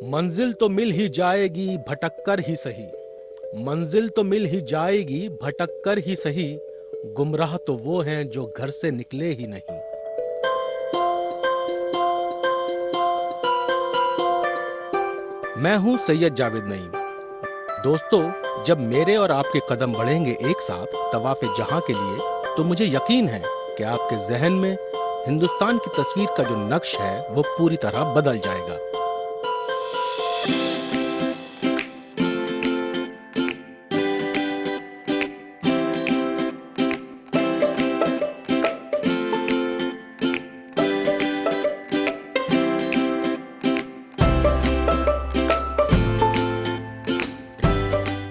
मंजिल तो मिल ही जाएगी भटक कर ही सही, मंजिल तो मिल ही जाएगी भटक कर ही सही, गुमराह तो वो हैं जो घर से निकले ही नहीं। मैं हूं सैयद जावेद नईम। दोस्तों, जब मेरे और आपके कदम बढ़ेंगे एक साथ तवाफ़े जहां के लिए, तो मुझे यकीन है कि आपके जहन में हिंदुस्तान की तस्वीर का जो नक्श है वो पूरी तरह बदल जाएगा।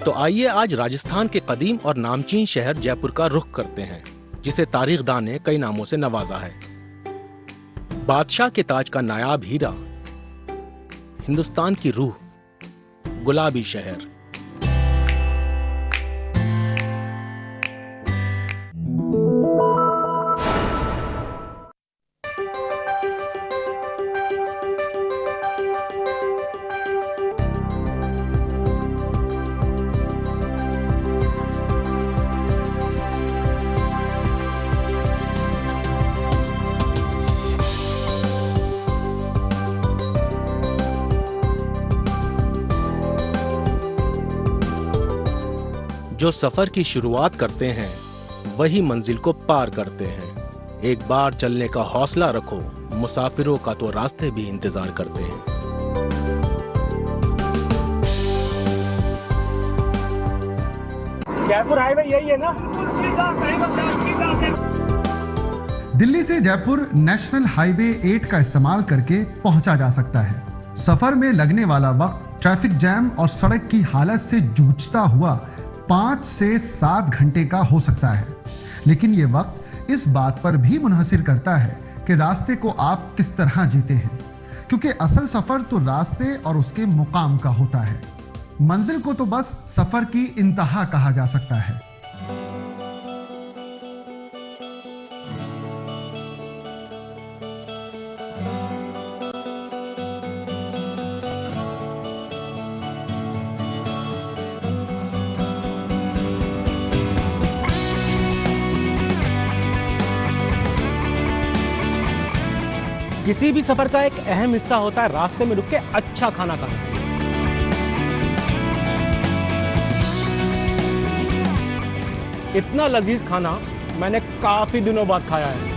तो आइए आज राजस्थान के कदीम और नामचीन शहर जयपुर का रुख करते हैं, जिसे तारीखदान ने कई नामों से नवाजा है। बादशाह के ताज का नायाब हीरा, हिंदुस्तान की रूह, गुलाबी शहर। जो सफर की शुरुआत करते हैं वही मंजिल को पार करते हैं। एक बार चलने का हौसला रखो, मुसाफिरों का तो रास्ते भी इंतजार करते हैं। जयपुर हाईवे यही है ना? दिल्ली से जयपुर नेशनल हाईवे 8 का इस्तेमाल करके पहुंचा जा सकता है। सफर में लगने वाला वक्त ट्रैफिक जैम और सड़क की हालत से जूझता हुआ 5 से 7 घंटे का हो सकता है, लेकिन ये वक्त इस बात पर भी मुनहसिर करता है कि रास्ते को आप किस तरह जीते हैं, क्योंकि असल सफर तो रास्ते और उसके मुकाम का होता है। मंजिल को तो बस सफर की इंतहा कहा जा सकता है। किसी भी सफर का एक अहम हिस्सा होता है रास्ते में रुक के अच्छा खाना खाना। इतना लजीज खाना मैंने काफी दिनों बाद खाया है।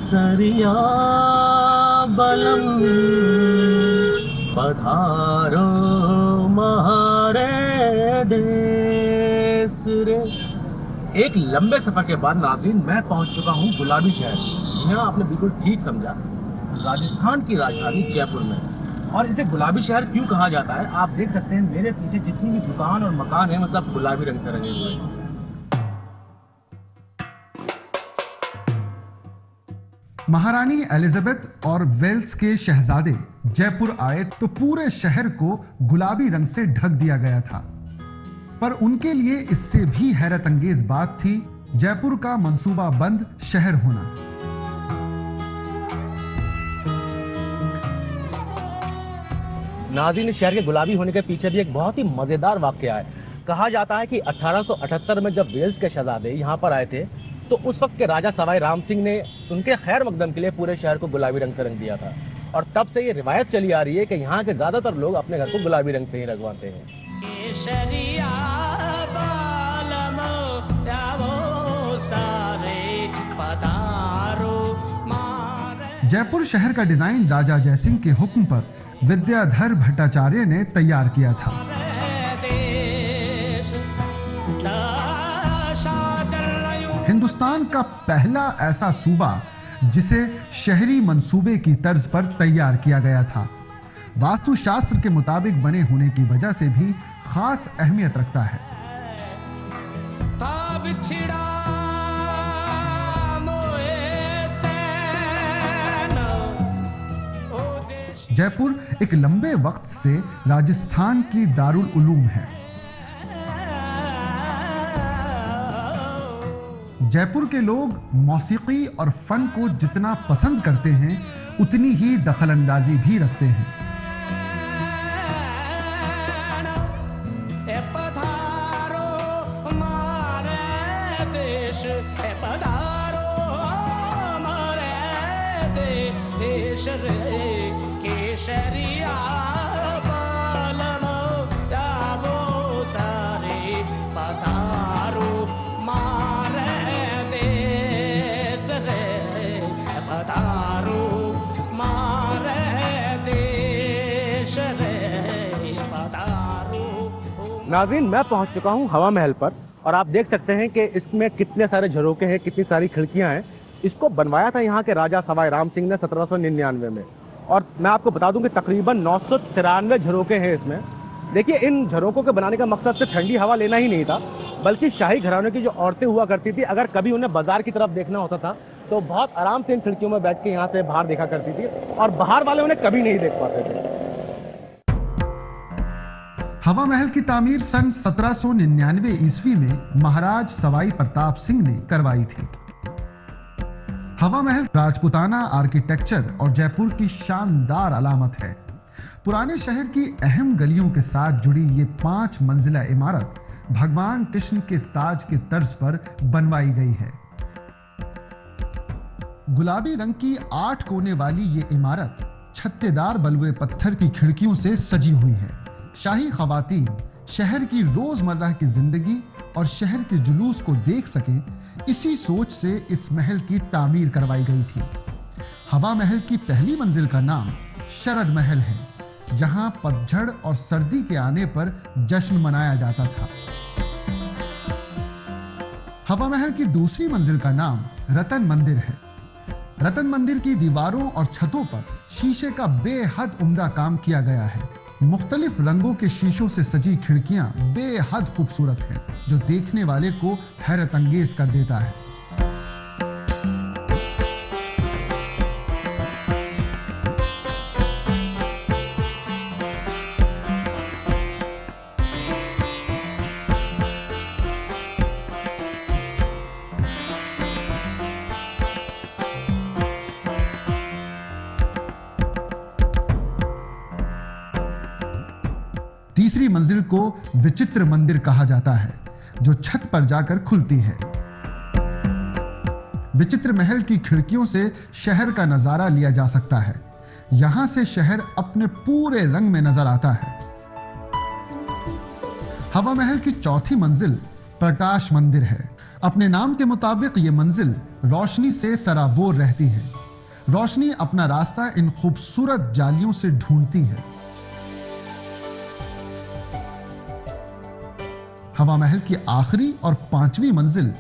सरिया बलम पधारो महारे देश रे। एक लंबे सफर के बाद नाज़रीन मैं पहुंच चुका हूं गुलाबी शहर। जी हाँ, आपने बिल्कुल ठीक समझा, राजस्थान की राजधानी जयपुर में। और इसे गुलाबी शहर क्यों कहा जाता है, आप देख सकते हैं मेरे पीछे जितनी भी दुकान और मकान है वो सब गुलाबी रंग से रंगे हुए हैं। महारानी एलिजाबेथ और वेल्स के शहजादे जयपुर आए तो पूरे शहर को गुलाबी रंग से ढक दिया गया था। पर उनके लिए इससे भी हैरत अंगेज बात थी जयपुर का मंसूबाबंद शहर होना। नाज़रीन, शहर के गुलाबी होने के पीछे भी एक बहुत ही मजेदार वाकया है। कहा जाता है कि 1878 में जब वेल्स के शहजादे यहाँ पर आए थे तो उस वक्त के राजा सवाई राम सिंह ने उनके खैर मकदम के लिए पूरे शहर को गुलाबी रंग से रंग दिया था। और तब से ये रिवायत चली आ रही है कि यहाँ के ज्यादातर लोग अपने घर को गुलाबी रंग से ही रंगवाते हैं। जयपुर शहर का डिजाइन राजा जयसिंह के हुक्म पर विद्याधर भट्टाचार्य ने तैयार किया था। हिंदुस्तान का पहला ऐसा सूबा जिसे शहरी मंसूबे की तर्ज पर तैयार किया गया था, वास्तुशास्त्र के मुताबिक बने होने की वजह से भी खास अहमियत रखता है। जयपुर एक लंबे वक्त से राजस्थान की दारुल उलूम है। जयपुर के लोग मौसीकी और फन को जितना पसंद करते हैं उतनी ही दखलंदाजी भी रखते हैं। नाज़रीन, मैं पहुंच चुका हूं हवा महल पर और आप देख सकते हैं कि इसमें कितने सारे झरोके हैं, कितनी सारी खिड़कियां हैं। इसको बनवाया था यहाँ के राजा सवाई राम सिंह ने 1799 में, और मैं आपको बता दूं कि तकरीबन 993 झरोके हैं इसमें। देखिए, इन झरोकों के बनाने का मकसद सिर्फ ठंडी हवा लेना ही नहीं था, बल्कि शाही घराने की जो औरतें हुआ करती थी, अगर कभी उन्हें बाजार की तरफ देखना होता था तो बहुत आराम से इन खिड़कियों में बैठ के यहाँ से बाहर देखा करती थी, और बाहर वाले उन्हें कभी नहीं देख पाते थे। हवा महल की तामीर सन 1799 ईस्वी में महाराज सवाई प्रताप सिंह ने करवाई थी। हवा महल राजपूताना आर्किटेक्चर और जयपुर की शानदार अलामत है। पुराने शहर की अहम गलियों के साथ जुड़ी ये 5 मंजिला इमारत भगवान कृष्ण के ताज के तर्ज पर बनवाई गई है। गुलाबी रंग की 8 कोने वाली ये इमारत छत्तेदार बलुए पत्थर की खिड़कियों से सजी हुई है। शाही खवातीन शहर की रोजमर्रा की जिंदगी और शहर के जुलूस को देख सकें, इसी सोच से इस महल की तामीर करवाई गई थी। हवा महल की पहली मंजिल का नाम शरद महल है, जहां पतझड़ और सर्दी के आने पर जश्न मनाया जाता था। हवा महल की दूसरी मंजिल का नाम रतन मंदिर है। रतन मंदिर की दीवारों और छतों पर शीशे का बेहद उम्दा काम किया गया है। मुख्तलिफ रंगों के शीशों से सजी खिड़कियां बेहद खूबसूरत हैं, जो देखने वाले को हैरत अंगेज कर देता है। तीसरी मंजिल को विचित्र मंदिर कहा जाता है, जो छत पर जाकर खुलती है। विचित्र महल की खिड़कियों से शहर का नजारा लिया जा सकता है। यहां से शहर अपने पूरे रंग में नजर आता है। हवा महल की चौथी मंजिल प्रकाश मंदिर है। अपने नाम के मुताबिक ये मंजिल रोशनी से सराबोर रहती है। रोशनी अपना रास्ता इन खूबसूरत जालियों से ढूंढती है। हवा महल की आखिरी और 5वीं मंजिल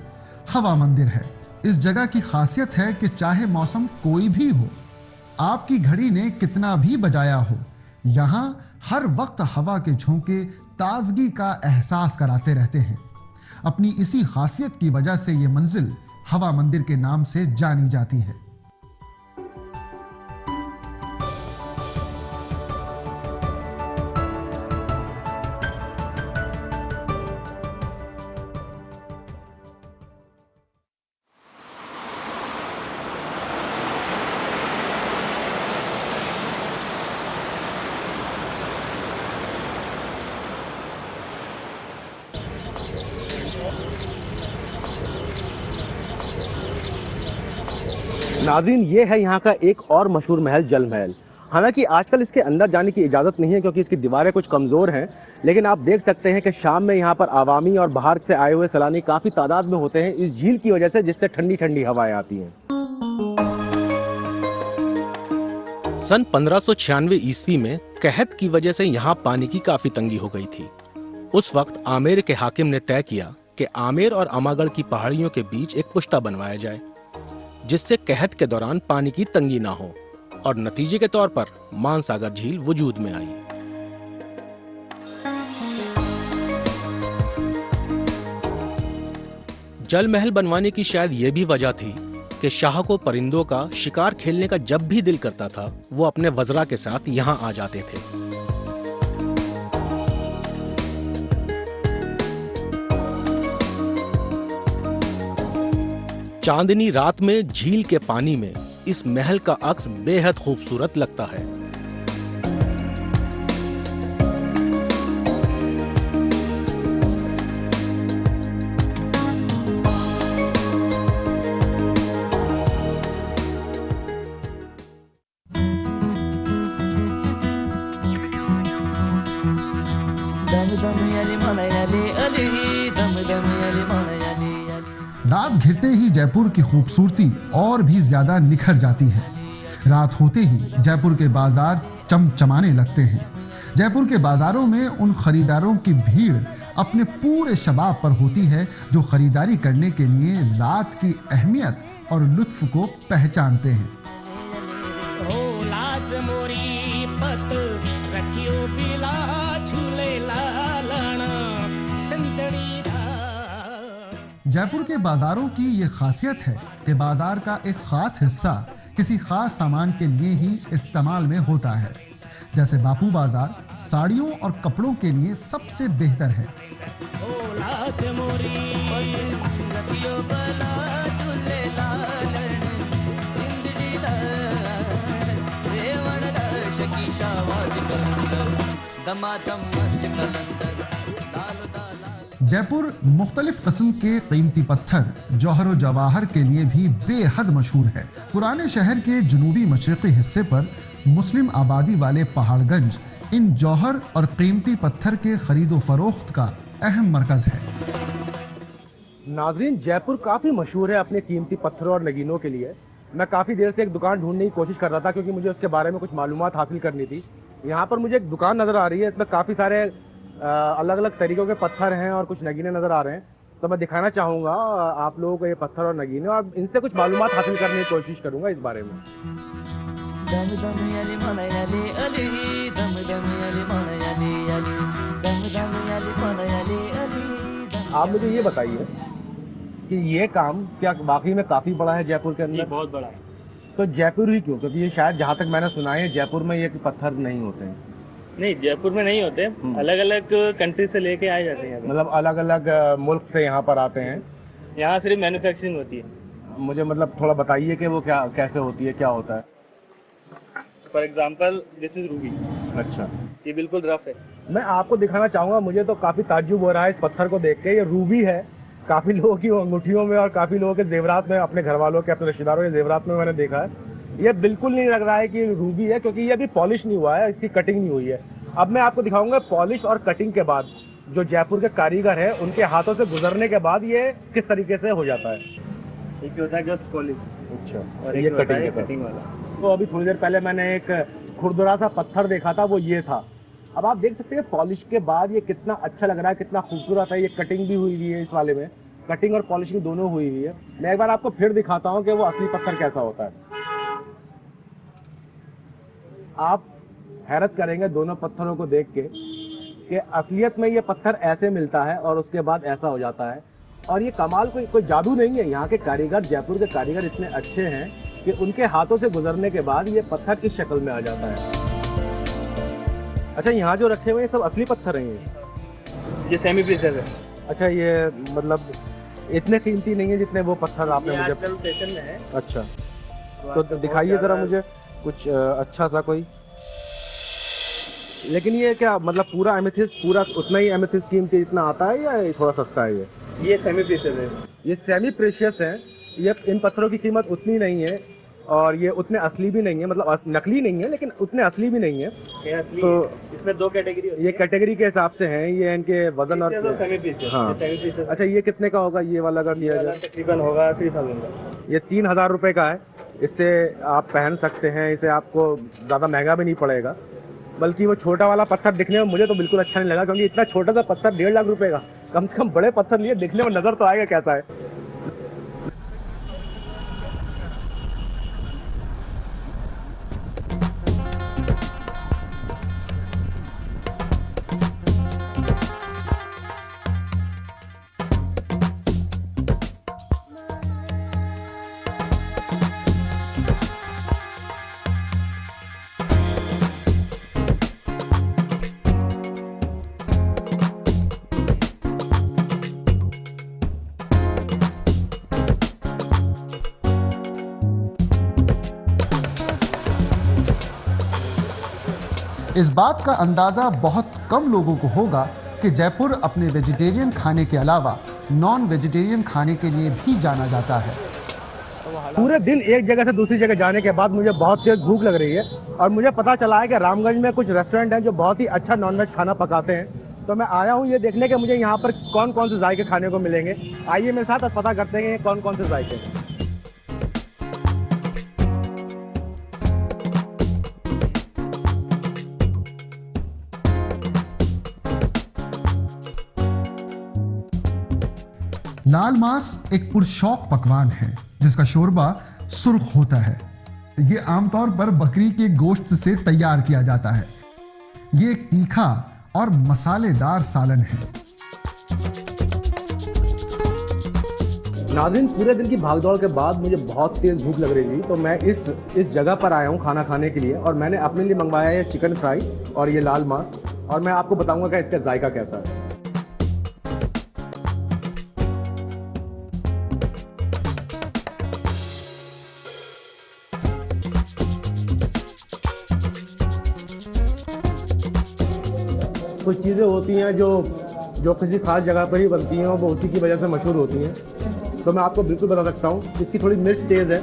हवा मंदिर है। इस जगह की खासियत है कि चाहे मौसम कोई भी हो, आपकी घड़ी ने कितना भी बजाया हो, यहाँ हर वक्त हवा के झोंके ताजगी का एहसास कराते रहते हैं। अपनी इसी खासियत की वजह से ये मंजिल हवा मंदिर के नाम से जानी जाती है। नाज़रीन, ये है यहाँ का एक और मशहूर महल, जल महल। हालांकि आजकल इसके अंदर जाने की इजाज़त नहीं है क्योंकि इसकी दीवारें कुछ कमज़ोर हैं, लेकिन आप देख सकते हैं कि शाम में यहाँ पर आवामी और बाहर से आए हुए सैलानी काफ़ी तादाद में होते हैं इस झील की वजह से, जिससे ठंडी ठंडी हवाएं आती हैं। सन 1596 ईस्वी में कहत की वजह से यहाँ पानी की काफी तंगी हो गई थी। उस वक्त आमेर के हाकिम ने तय किया कि आमेर और अमागढ़ की पहाड़ियों के बीच एक पुष्टा बनवाया जाए, जिससे कहत के दौरान पानी की तंगी ना हो, और नतीजे के तौर पर मानसागर झील वजूद में आई। जल महल बनवाने की शायद ये भी वजह थी कि शाह को परिंदों का शिकार खेलने का जब भी दिल करता था, वो अपने वज़रा के साथ यहाँ आ जाते थे। चांदनी रात में झील के पानी में इस महल का अक्स बेहद खूबसूरत लगता है। रात घिरते ही जयपुर की खूबसूरती और भी ज्यादा निखर जाती है। रात होते ही जयपुर के बाजार चमचमाने लगते हैं। जयपुर के बाजारों में उन खरीदारों की भीड़ अपने पूरे शबाब पर होती है जो खरीदारी करने के लिए रात की अहमियत और लुत्फ को पहचानते हैं। जयपुर के बाजारों की ये खासियत है कि बाजार का एक खास हिस्सा किसी खास सामान के लिए ही इस्तेमाल में होता है। जैसे बापू बाजार साड़ियों और कपड़ों के लिए सबसे बेहतर है। जयपुर मुख्तलिफ किस्म के कीमती पत्थर जौहर जवाहर के लिए भी बेहद मशहूर है। पुराने शहर के जुनूबी मशरक़ी हिस्से पर मुस्लिम आबादी वाले पहाड़गंज इन जौहर और कीमती पत्थर के खरीदो फरोख्त का अहम मरकज है। नाजरीन, जयपुर काफ़ी मशहूर है अपने कीमती पत्थरों और नगीनों के लिए। मैं काफ़ी देर से एक दुकान ढूंढने की कोशिश कर रहा था क्योंकि मुझे उसके बारे में कुछ मालूमात हासिल करनी थी। यहाँ पर मुझे एक दुकान नज़र आ रही है, इसमें काफ़ी सारे अलग अलग तरीक़ों के पत्थर हैं और कुछ नगीने नज़र आ रहे हैं। तो मैं दिखाना चाहूँगा आप लोगों को ये पत्थर और नगीने, और इनसे कुछ मालूमात हासिल करने की कोशिश करूँगा इस बारे में। आप मुझे ये बताइए कि ये काम क्या वाकई में काफ़ी बड़ा है जयपुर के अंदर? बहुत बड़ा है। तो जयपुर ही क्यों? क्योंकि ये शायद जहाँ तक मैंने सुना है जयपुर में ये पत्थर नहीं होते हैं। नहीं, जयपुर में नहीं होते, अलग अलग कंट्री से लेके आए जाते हैं। मतलब अलग अलग मुल्क से यहाँ पर आते हैं। यहाँ सिर्फ मैन्युफैक्चरिंग होती है। मुझे मतलब थोड़ा बताइए कि वो क्या कैसे होती है, क्या होता है? For example this is Ruby. अच्छा, ये बिल्कुल रफ है। मैं आपको दिखाना चाहूँगा। मुझे तो काफ़ी ताज्जुब हो रहा है इस पत्थर को देख के। ये रूबी है। काफ़ी लोगों की अंगूठियों में और काफ़ी लोगों के जेवरात में, अपने घर वालों के, अपने रिश्तेदारों के जेवरात में मैंने देखा है। ये बिल्कुल नहीं लग रहा है कि रूबी है, क्योंकि ये अभी पॉलिश नहीं हुआ है, इसकी कटिंग नहीं हुई है। अब मैं आपको दिखाऊंगा पॉलिश और कटिंग के बाद जो जयपुर के कारीगर हैं उनके हाथों से गुजरने के बाद ये किस तरीके से हो जाता है। एक होता है जस्ट पॉलिश। अच्छा, और ये एक होता है कटिंग वाला। तो अभी थोड़ी देर पहले मैंने एक खुरदुरा सा पत्थर देखा था, वो ये था। अब आप देख सकते हैं पॉलिश के बाद ये कितना अच्छा लग रहा है, कितना खूबसूरत है। ये कटिंग भी हुई हुई है, इस वाले में कटिंग और पॉलिशिंग दोनों हुई हुई है। मैं एक बार आपको फिर दिखाता हूँ कि वो असली पत्थर कैसा होता है। आप हैरत करेंगे दोनों पत्थरों को देख के कि असलियत में ये पत्थर ऐसे मिलता है और उसके बाद ऐसा हो जाता है। और ये कमाल कोई जादू नहीं है। यहाँ के कारीगर, जयपुर के कारीगर इतने अच्छे हैं कि उनके हाथों से गुजरने के बाद ये पत्थर किस शक्ल में आ जाता है। अच्छा, यहाँ जो रखे हुए हैं सब असली पत्थर हैं? ये सेमी प्रीशियस है। अच्छा, ये मतलब इतने कीमती नहीं है जितने वो पत्थर आपने मुझे। आजकल फैशन में है। अच्छा, तो दिखाइए ज़रा मुझे कुछ अच्छा सा कोई। लेकिन ये क्या मतलब पूरा एमेथिस्ट, पूरा उतना ही एमेथिस्ट कीमती जितना आता है या थोड़ा सस्ता है? ये सेमी प्रीशियस है। ये सेमी प्रेशियस है। ये इन पत्थरों की कीमत उतनी नहीं है और ये उतने असली भी नहीं है, मतलब नकली नहीं है लेकिन उतने असली भी नहीं है। असली, तो इसमें दो कैटेगरी होती है। ये कैटेगरी के हिसाब से हैं, ये इनके वजन और सेमी प्रीशियस। हाँ। Semi precious. अच्छा, ये कितने का होगा ये वाला अगर लिया जाए? तकरीबन होगा 3000 का। ये 3000 रुपये का है। इससे आप पहन सकते हैं, इसे आपको ज़्यादा महंगा भी नहीं पड़ेगा। बल्कि वो छोटा वाला पत्थर दिखने में मुझे तो बिल्कुल अच्छा नहीं लगा, क्योंकि इतना छोटा सा पत्थर 1.5 लाख रुपए का, कम से कम बड़े पत्थर लिए दिखने में नज़र तो आएगा कैसा है। इस बात का अंदाजा बहुत कम लोगों को होगा कि जयपुर अपने वेजिटेरियन खाने के अलावा नॉन वेजिटेरियन खाने के लिए भी जाना जाता है। पूरे दिन एक जगह से दूसरी जगह जाने के बाद मुझे बहुत तेज भूख लग रही है, और मुझे पता चला है कि रामगंज में कुछ रेस्टोरेंट हैं जो बहुत ही अच्छा नॉनवेज खाना पकाते हैं। तो मैं आया हूँ ये देखने के मुझे यहाँ पर कौन कौन से जायके खाने को मिलेंगे। आइए मेरे साथ और पता करते हैं कि कौन कौन से जायके हैं। लाल मांस एक पुरशौक पकवान है जिसका शोरबा सुर्ख होता है। ये आमतौर पर बकरी के गोश्त से तैयार किया जाता है। ये एक तीखा और मसालेदार सालन है। नाज़रीन, पूरे दिन की भागदौड़ के बाद मुझे बहुत तेज़ भूख लग रही थी, तो मैं इस जगह पर आया हूँ खाना खाने के लिए, और मैंने अपने लिए मंगवाया है चिकन फ्राई और ये लाल मांस, और मैं आपको बताऊंगा कि इसका जायका कैसा है। कुछ चीज़ें होती हैं जो किसी खास जगह पर ही बनती हैं और वो उसी की वजह से मशहूर होती हैं। तो मैं आपको बिल्कुल बता सकता हूँ, इसकी थोड़ी मिर्च तेज़ है,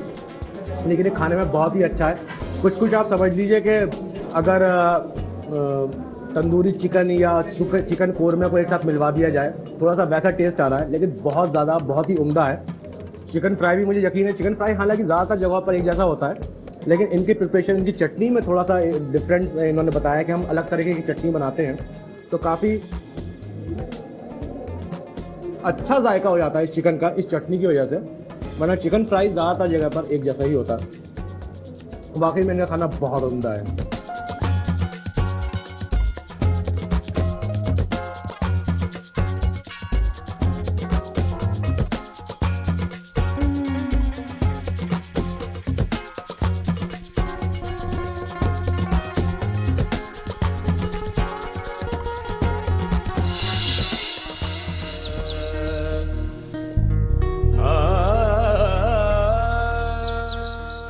लेकिन ये खाने में बहुत ही अच्छा है। कुछ आप समझ लीजिए कि अगर तंदूरी चिकन या चिकन कोरमा को एक साथ मिलवा दिया जाए, थोड़ा सा वैसा टेस्ट आ रहा है, लेकिन बहुत ही उम्दा है। चिकन फ्राई भी मुझे यकीन है, चिकन फ्राई हालांकि ज़्यादातर जगह पर एक जैसा होता है, लेकिन इनकी प्रिपरेशन, इनकी चटनी में थोड़ा सा डिफरेंस इन्होंने बताया कि हम अलग तरीके की चटनी बनाते हैं, तो काफ़ी अच्छा जायका हो जाता है इस चिकन का इस चटनी की वजह से। वरना चिकन फ्राई ज़्यादातर जगह पर एक जैसा ही होता है। वाकई में इनका खाना बहुत उम्दा है।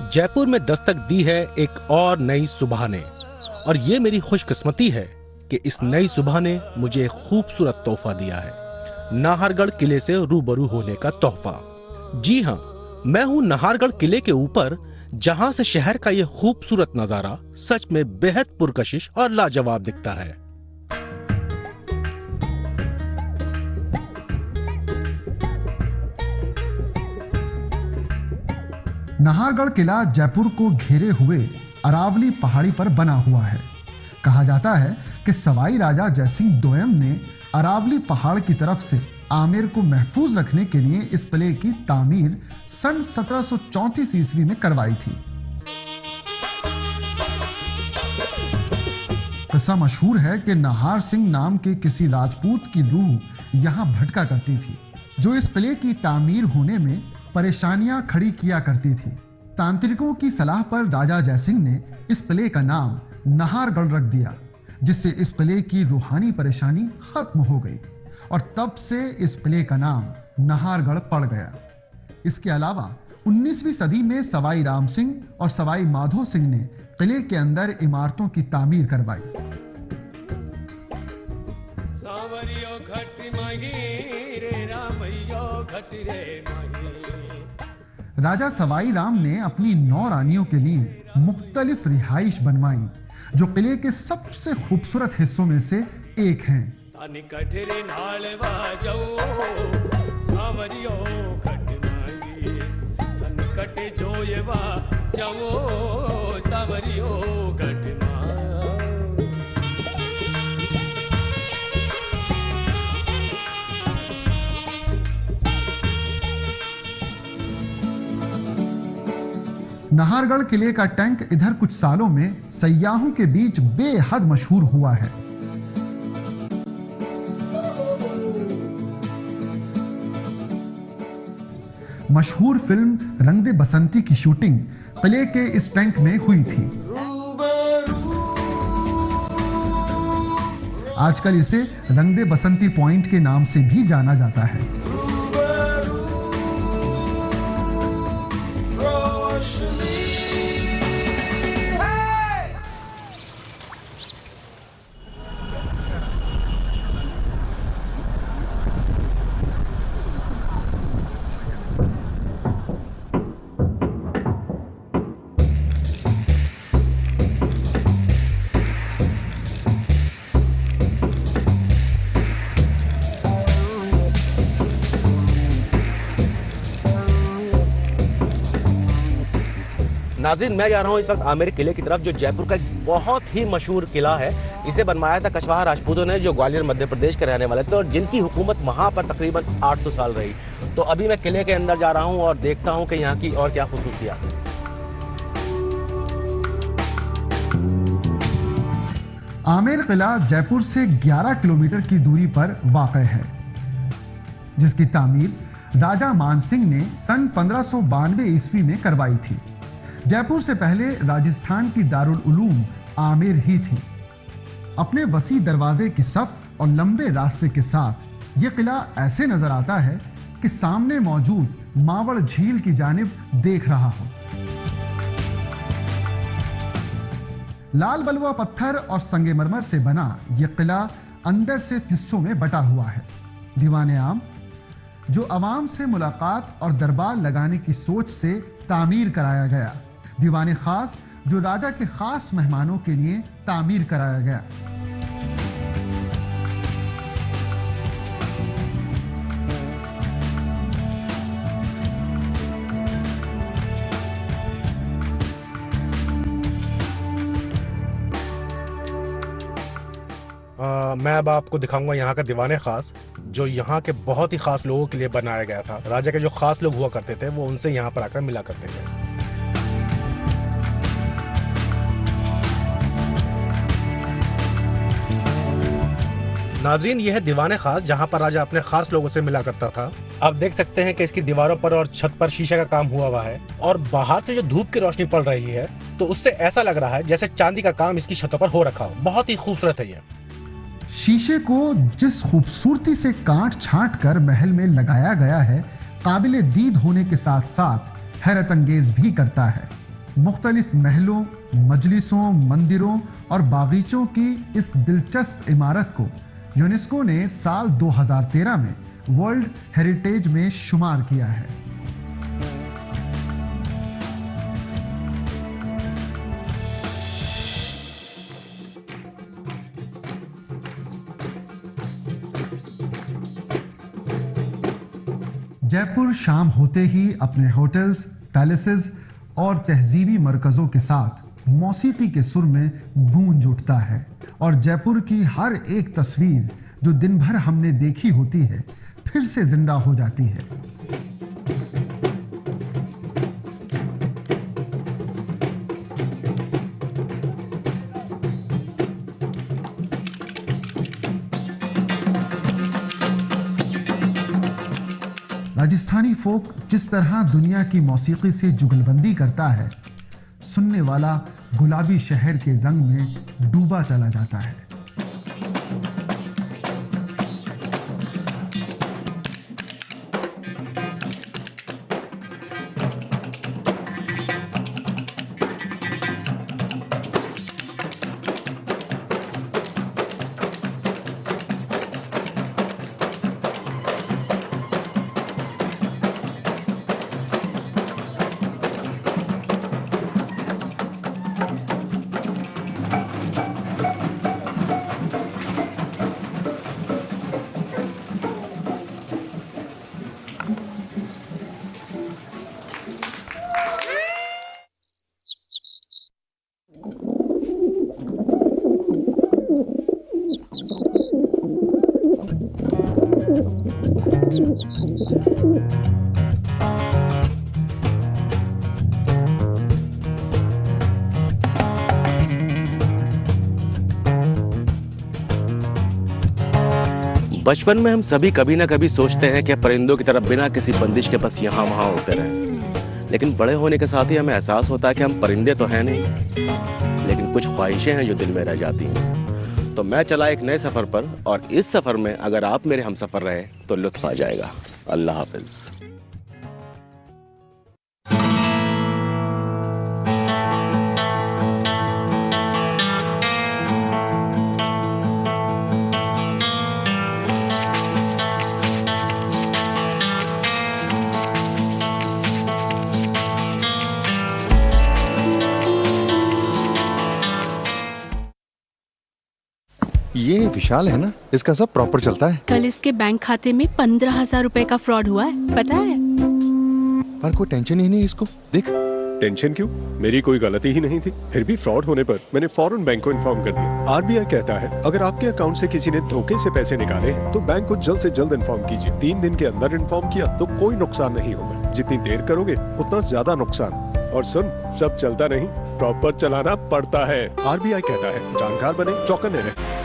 जयपुर में दस्तक दी है एक और नई सुबह ने, और ये मेरी खुशकिस्मती है कि इस नई सुबह ने मुझे एक खूबसूरत तोहफा दिया है, नाहरगढ़ किले से रूबरू होने का तोहफा। जी हाँ, मैं हूँ नाहरगढ़ किले के ऊपर, जहाँ से शहर का ये खूबसूरत नजारा सच में बेहद पुरकशिश और लाजवाब दिखता है। नाहरगढ़ किला जयपुर को घेरे हुए अरावली पहाड़ी पर बना हुआ है। कहा जाता है कि सवाई राजा जयसिंह दोयम ने अरावली पहाड़ की तरफ से आमेर को महफूज रखने के लिए इस किले की तामीर सन 1734 ईस्वी में करवाई थी। किस्सा मशहूर है कि नाहर सिंह नाम के किसी राजपूत की रूह यहां भटका करती थी, जो इस किले की तामीर होने में परेशानियां खड़ी किया करती थी। तांत्रिकों की सलाह पर राजा जयसिंह ने इस किले का नाम नाहरगढ़ रख दिया, जिससे इस किले की रूहानी परेशानी खत्म हो गई और तब से इस किले का नाम नाहरगढ़ पड़ गया। इसके अलावा 19वीं सदी में सवाई राम सिंह और सवाई माधो सिंह ने किले के अंदर इमारतों की तामीर करवाई। राजा सवाई राम ने अपनी 9 रानियों के लिए मुख्तलिफ रिहाइश बनवाई, जो किले के सबसे खूबसूरत हिस्सों में से एक हैं। घटे जोयवा जवो सावरियो घटना नाहरगढ़ किले का टैंक इधर कुछ सालों में सयाहों के बीच बेहद मशहूर हुआ है। मशहूर फिल्म रंग दे बसंती की शूटिंग किले के इस टैंक में हुई थी। आजकल इसे रंग दे बसंती पॉइंट के नाम से भी जाना जाता है। नाज़रीन, मैं जा रहा हूँ इस वक्त आमेर किले की तरफ, जो जयपुर का एक बहुत ही मशहूर किला है। इसे बनवाया था कछवाहा राजपूतों ने, जो ग्वालियर मध्य प्रदेश के रहने वाले थे और जिनकी हुकूमत वहाँ पर तकरीबन 800 साल रही। तो अभी मैं किले के अंदर जा रहा हूँ और देखता हूँ कि यहाँ की और क्या खुसूसियात है। आमेर किला जयपुर से 11 किलोमीटर की दूरी पर वाक़ है, जिसकी तामीर राजा मानसिंह ने सन 1592 ईस्वी में करवाई थी। जयपुर से पहले राजस्थान की दारुल उलूम आमेर ही थी। अपने वसी दरवाजे की सफ और लंबे रास्ते के साथ यह किला ऐसे नजर आता है कि सामने मौजूद मावड़ झील की जानिब देख रहा हो। लाल बलुआ पत्थर और संगमरमर से बना यह किला अंदर से हिस्सों में बटा हुआ है। दीवान आम, जो अवाम से मुलाकात और दरबार लगाने की सोच से तामीर कराया गया। दीवान खास, जो राजा के खास मेहमानों के लिए तामीर कराया गया। मैं अब आपको दिखाऊंगा यहाँ का दीवान खास, जो यहाँ के बहुत ही खास लोगों के लिए बनाया गया था। राजा के जो खास लोग हुआ करते थे वो उनसे यहाँ पर आकर मिला करते थे। नाजरीन, यह है दीवान खास, जहाँ पर राजा अपने खास लोगों से मिला करता था। आप देख सकते हैं कि इसकी दीवारों पर और छत पर शीशे का काम हुआ है और बाहर से जो धूप की रोशनी पड़ रही है तो उससे ऐसा लग रहा है जैसे चांदी का काम इसकी छतों पर हो रखा हो। बहुत ही खूबसूरत है यह। शीशे को जिस खूबसूरती से काट छांट कर महल में लगाया गया है, काबिले दीद होने के साथ साथ हैरत अंगेज भी करता है। मुख्तलिफ महलों, मजलिसों, मंदिरों और बागीचों की इस दिलचस्प इमारत को यूनेस्को ने साल 2013 में वर्ल्ड हेरिटेज में शुमार किया है। जयपुर शाम होते ही अपने होटल्स, पैलेसेस और तहजीबी मरकजों के साथ मौसीकी के सुर में गूंज उठता है और जयपुर की हर एक तस्वीर जो दिन भर हमने देखी होती है फिर से जिंदा हो जाती है। राजस्थानी फोक जिस तरह दुनिया की मौसीकी से जुगलबंदी करता है, सुनने वाला गुलाबी शहर के रंग में डूबा चला जाता है। बचपन में हम सभी कभी ना कभी सोचते हैं कि परिंदों की तरह बिना किसी बंदिश के बस यहाँ वहाँ उड़ते रहें। लेकिन बड़े होने के साथ ही हमें एहसास होता है कि हम परिंदे तो हैं नहीं, लेकिन कुछ ख्वाहिशें हैं जो दिल में रह जाती हैं। तो मैं चला एक नए सफ़र पर, और इस सफ़र में अगर आप मेरे हमसफ़र रहे तो लुत्फ़ आ जाएगा। अल्लाह हाफ़िज़। ये विशाल है ना, इसका सब प्रॉपर चलता है। कल इसके बैंक खाते में 15,000 रुपए का फ्रॉड हुआ है, पता है? पर कोई टेंशन ही नहीं इसको। देख, टेंशन क्यों? मेरी कोई गलती ही नहीं थी। फिर भी फ्रॉड होने पर मैंने फौरन बैंक को इन्फॉर्म कर दिया। आरबीआई कहता है अगर आपके अकाउंट से किसी ने धोखे से पैसे निकाले हैं तो बैंक को जल्द से जल्द इन्फॉर्म कीजिए। 3 दिन के अंदर इन्फॉर्म किया तो कोई नुकसान नहीं होगा। जितनी देर करोगे उतना ज्यादा नुकसान। और सुन, सब चलता नहीं, प्रॉपर चलाना पड़ता है। आरबीआई कहता है जानकार बने, चौकन्ने रहें।